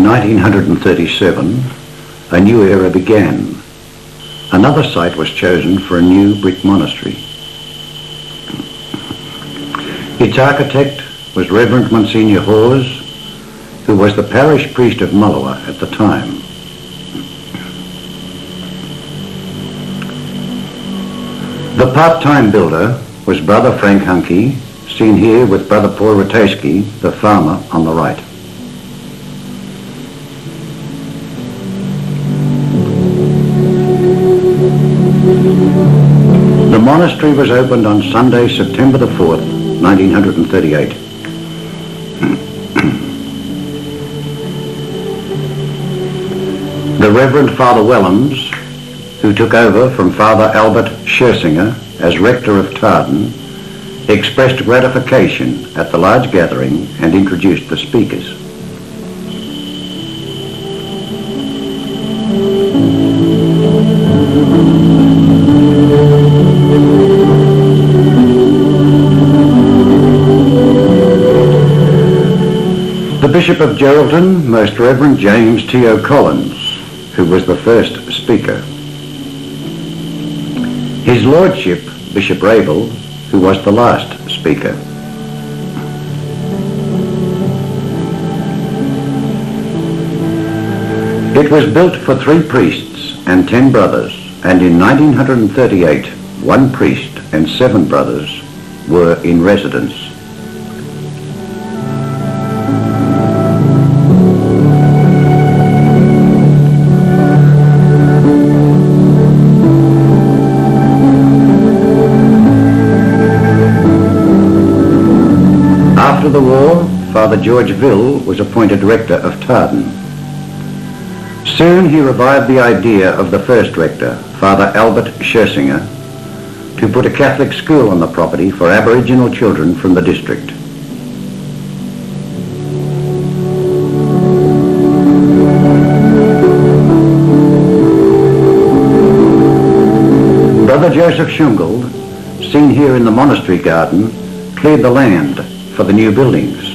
In 1937, a new era began. Another site was chosen for a new brick monastery. Its architect was Reverend Monsignor Hawes, who was the parish priest of Mullewa at the time. The part-time builder was Brother Frank Hunke, seen here with Brother Paul Ratajski, the farmer, on the right. The monastery was opened on Sunday, September the 4th, 1938. The Reverend Father Wellams, who took over from Father Albert Schersinger as rector of Tardun, expressed gratification at the large gathering and introduced the speakers. The Bishop of Geraldton, Most Reverend James T.O. Collins, who was the first speaker. His Lordship, Bishop Rabel, who was the last speaker. It was built for 3 priests and 10 brothers, and in 1938, 1 priest and 7 brothers were in residence. After the war, Father George Vill was appointed rector of Tardun. Soon he revived the idea of the first rector, Father Albert Schersinger, to put a Catholic school on the property for Aboriginal children from the district. Brother Joseph Schungald, seen here in the monastery garden, cleared the land for the new buildings.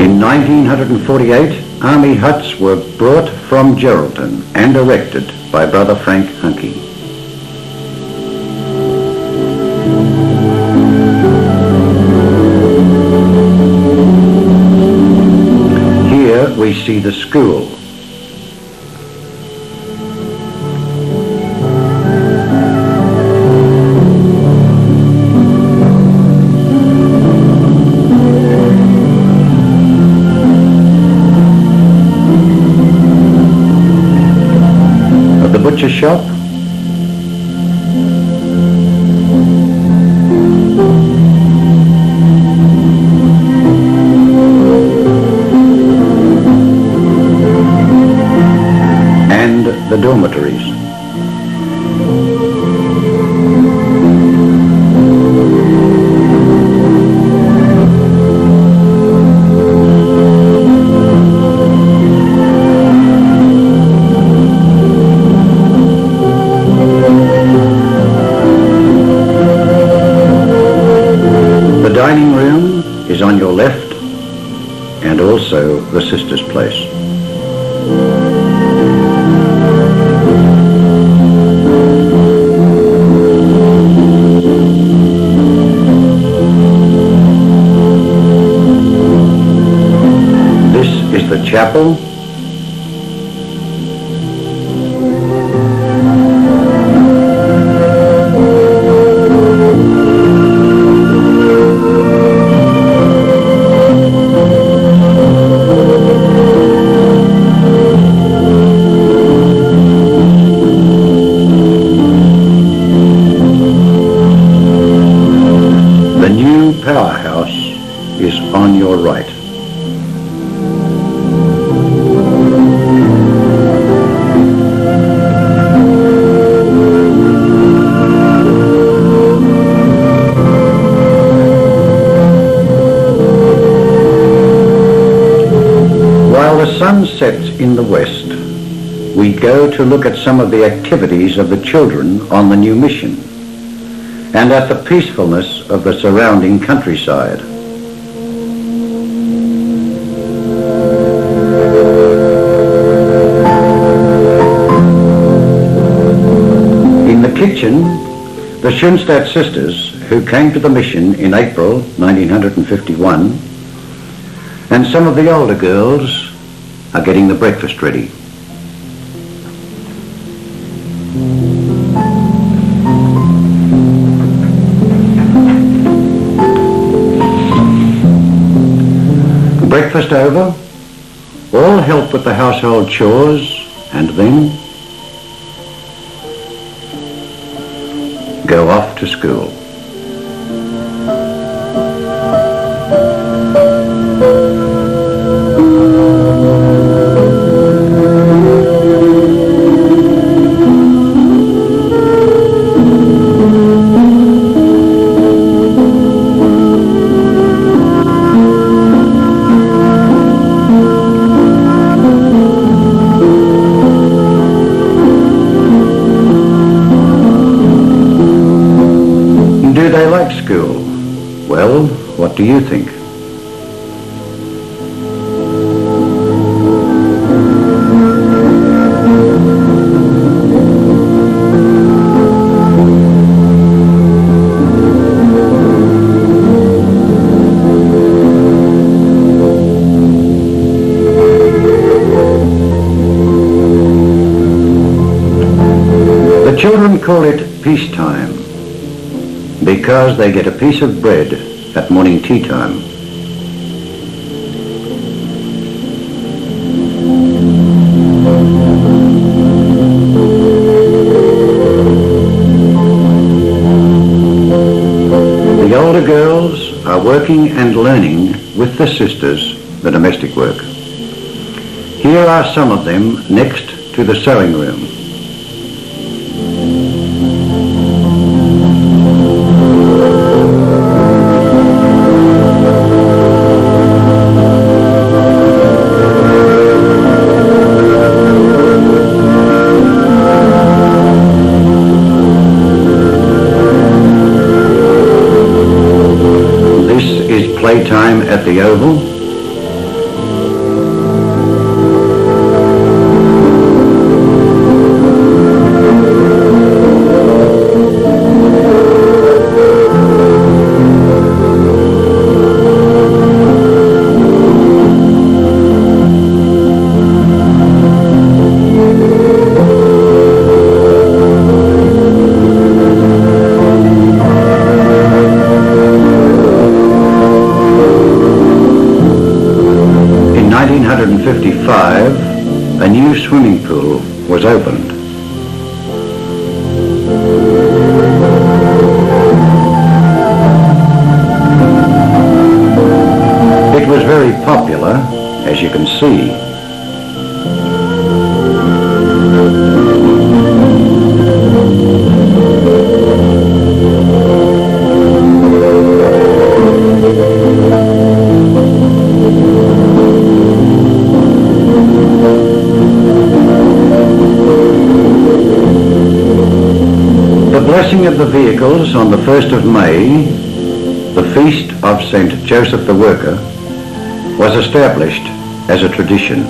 In 1948, army huts were brought from Geraldton and erected by Brother Frank Hunke. Here we see the school. Butcher shop, and the dormitories. The dining room is on your left, and also the sister's place. This is the chapel. Powerhouse is on your right. While the sun sets in the west, we go to look at some of the activities of the children on the new mission. and at the peacefulness of the surrounding countryside. In the kitchen, the Schoenstatt sisters, who came to the mission in April 1951, and some of the older girls are getting the breakfast ready. Breakfast over, all help with the household chores, and then go off to school. Do they like school? Well, what do you think? The children call it peacetime, because they get a piece of bread at morning tea time. The older girls are working and learning with the sisters the domestic work. Here are some of them next to the sewing room. Playtime at the Oval. In 1955, a new swimming pool was opened. It was very popular, as you can see. The blessing of the vehicles on the 1st of May, the feast of St. Joseph the Worker, was established as a tradition.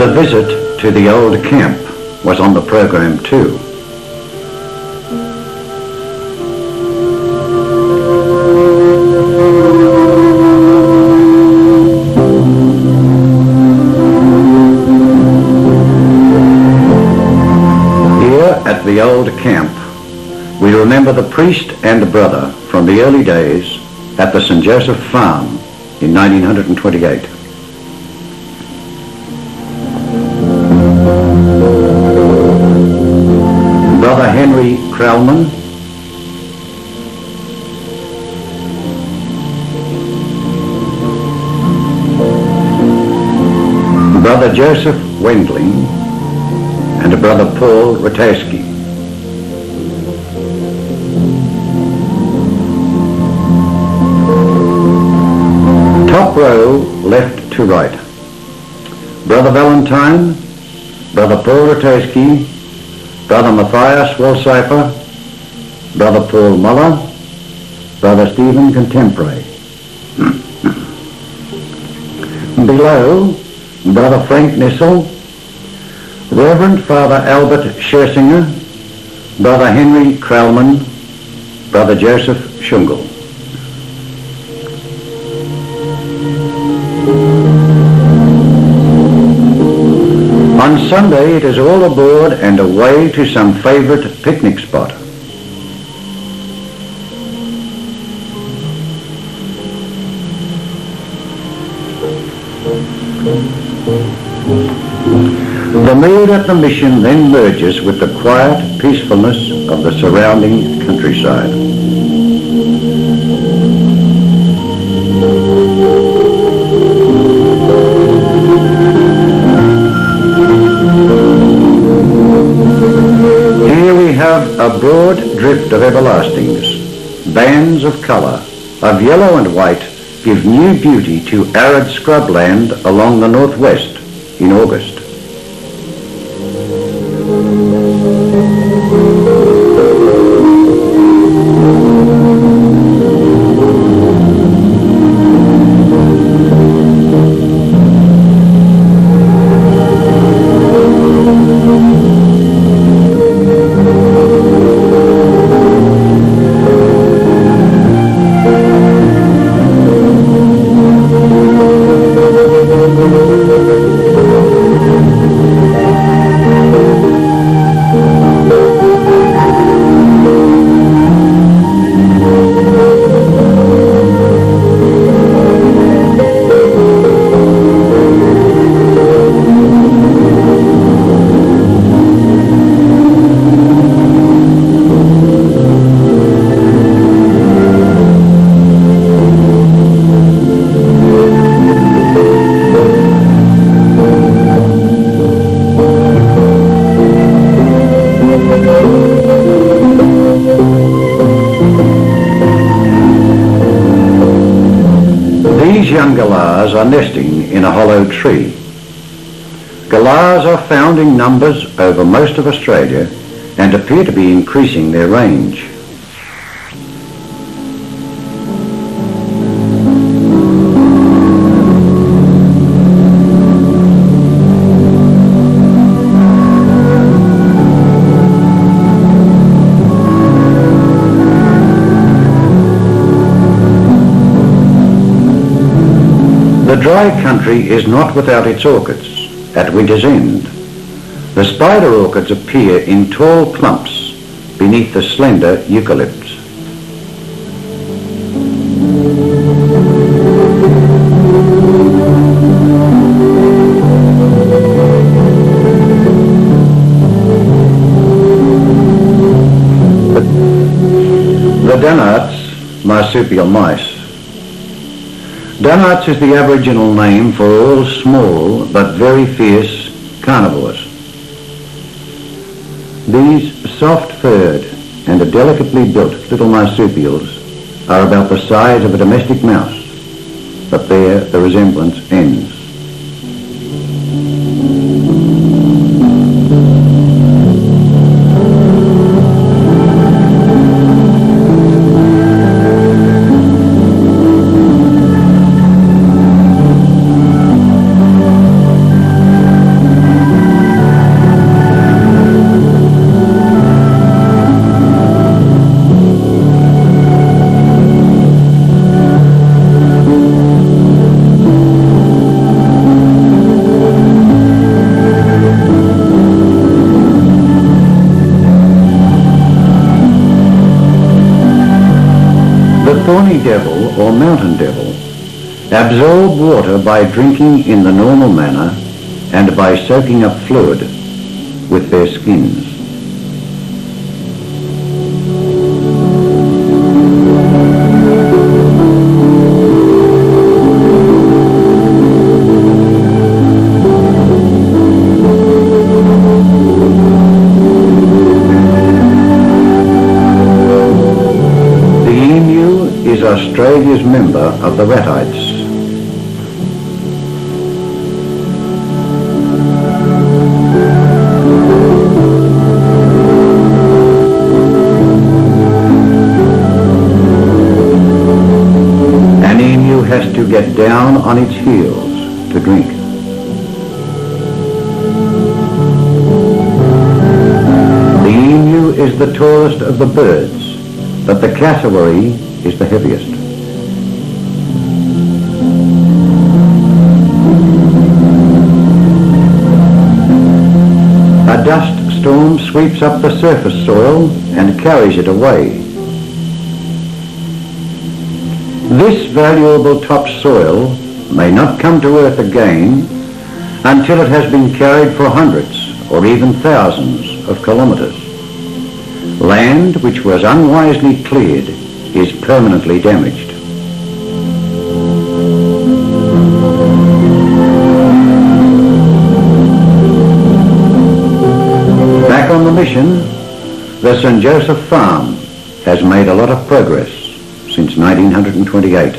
The visit to the old camp was on the program too. Here at the old camp, we remember the priest and brother from the early days at the St. Joseph Farm in 1928. Brother Henry Krellman, Brother Joseph Wendling, and Brother Paul Ratajski. Top row, left to right. Brother Valentine, Brother Paul Ratajski, Brother Matthias Walsifer, Brother Paul Muller, Brother Stephen Contemporary. Below, Brother Frank Nissel, Reverend Father Albert Schersinger, Brother Henry Krellman, Brother Joseph Schungel. On Sunday it is all aboard and away to some favourite picnic spot. The mood at the mission then merges with the quiet peacefulness of the surrounding countryside. Here we have a broad drift of everlastings. Bands of colour, of yellow and white, give new beauty to arid scrubland along the northwest in August. Young galahs are nesting in a hollow tree. Galahs are found in numbers over most of Australia and appear to be increasing their range. The dry country is not without its orchids. At winter's end, the spider orchids appear in tall clumps beneath the slender eucalypts. The Dunarts, marsupial mice. Dunarts is the Aboriginal name for all small but very fierce carnivores. These soft-furred and delicately built little marsupials are about the size of a domestic mouse, but there the resemblance ends. The thorny devil or mountain devil absorb water by drinking in the normal manner and by soaking up fluid with their skins. Australia's member of the Ratites. An emu has to get down on its heels to drink. The emu is the tallest of the birds, but the cassowary is the heaviest. A dust storm sweeps up the surface soil and carries it away. This valuable topsoil may not come to earth again until it has been carried for hundreds or even thousands of kilometers. Land which was unwisely cleared is permanently damaged. Back on the mission, the St. Joseph Farm has made a lot of progress since 1928.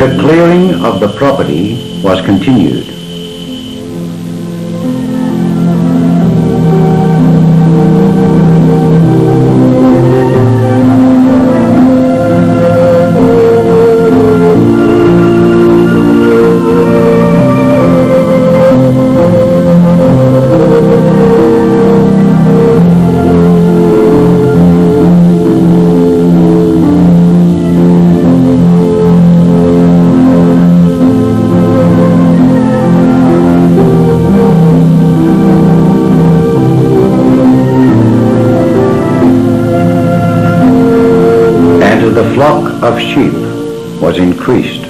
The clearing of the property was continued. The flock of sheep was increased.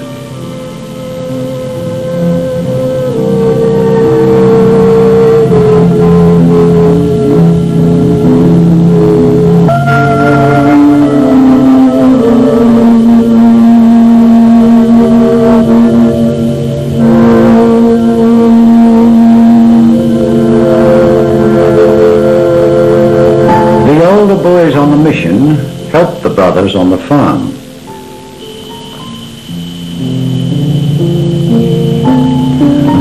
The older boys on the mission helped the brothers on the farm.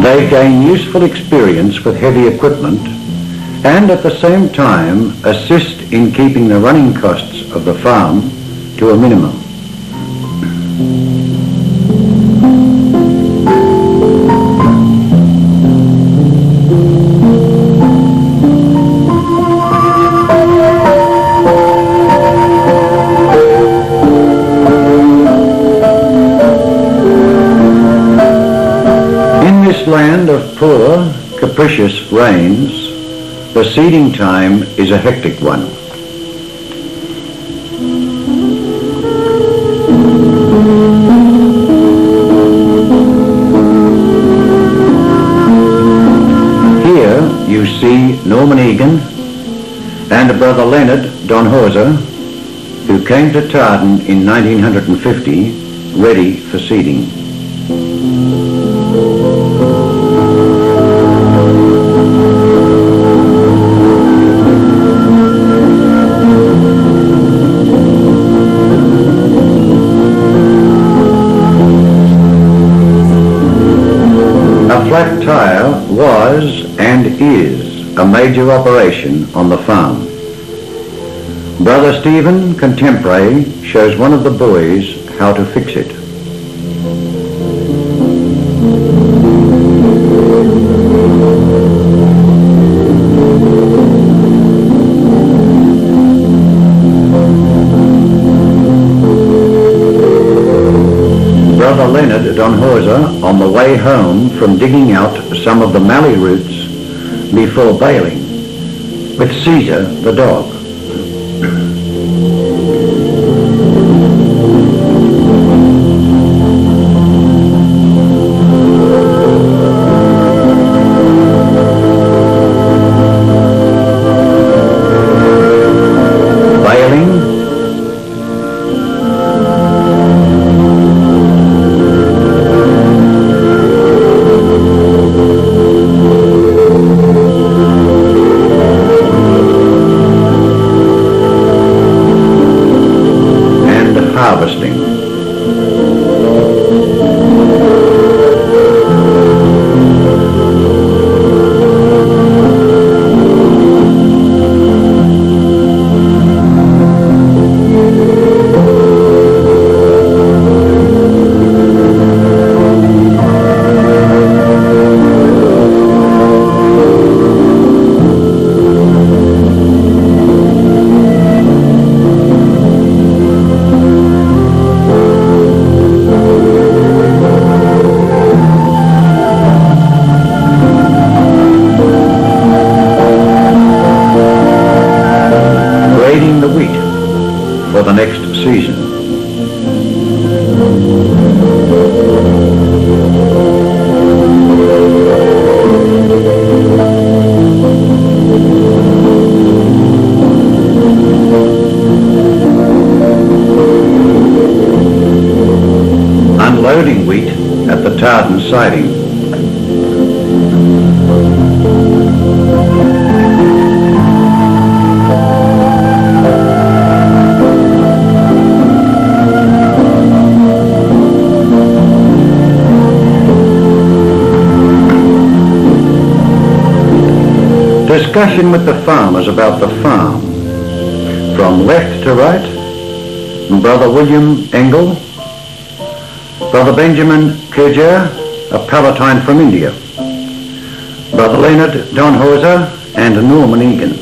They gain useful experience with heavy equipment and at the same time assist in keeping the running costs of the farm to a minimum. Land of poor, capricious rains, the seeding time is a hectic one. Here you see Norman Egan and Brother Leonard Donhauser, who came to Tardun in 1950, ready for seeding. A flat tire was and is a major operation on the farm. Brother Stephen Contemporary shows one of the boys how to fix it. Brother Leonard Donhauser on the way home from digging out some of the mallee roots before baling with Caesar the dog. Baling, Unloading wheat at the Tardun siding. Discussion with the farmers about the farm. From left to right, Brother William Engel, Brother Benjamin Kerja, a Palatine from India, Brother Leonard Donhauser, and Norman Egan.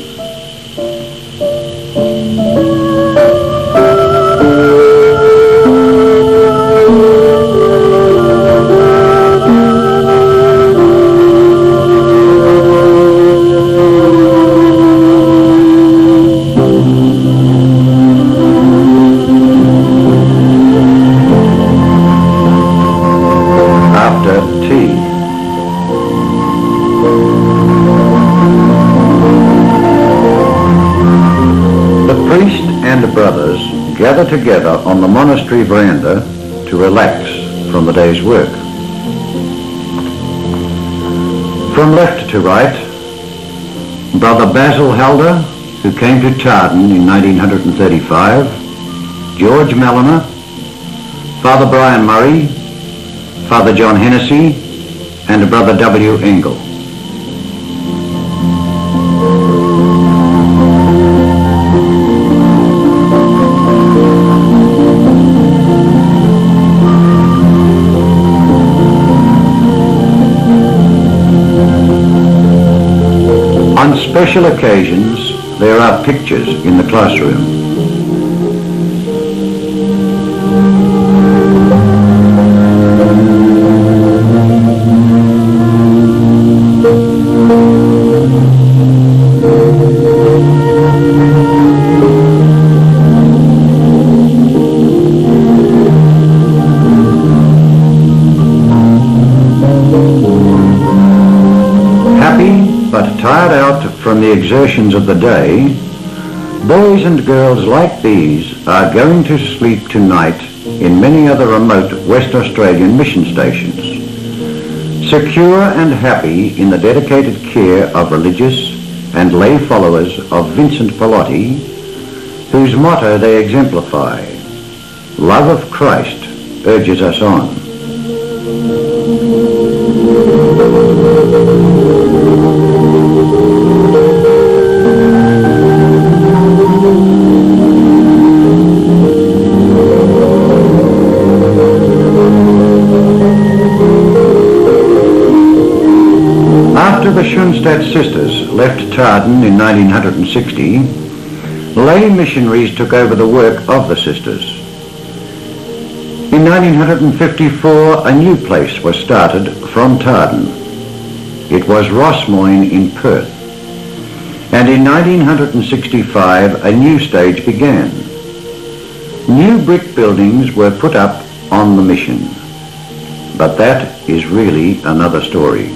Brothers gather together on the monastery veranda to relax from the day's work. From left to right, Brother Basil Halder, who came to Tardun in 1935, George Melliner, Father Brian Murray, Father John Hennessy, and Brother W. Engel. On special occasions, there are pictures in the classroom. But tired out from the exertions of the day, boys and girls like these are going to sleep tonight in many other remote West Australian mission stations, secure and happy in the dedicated care of religious and lay followers of Vincent Pallotti, whose motto they exemplify: "Love of Christ urges us on." After the Schoenstatt sisters left Tardun in 1960, lay missionaries took over the work of the sisters. In 1954, a new place was started from Tardun. It was Rossmoyne in Perth. And in 1965, a new stage began. New brick buildings were put up on the mission. But that is really another story.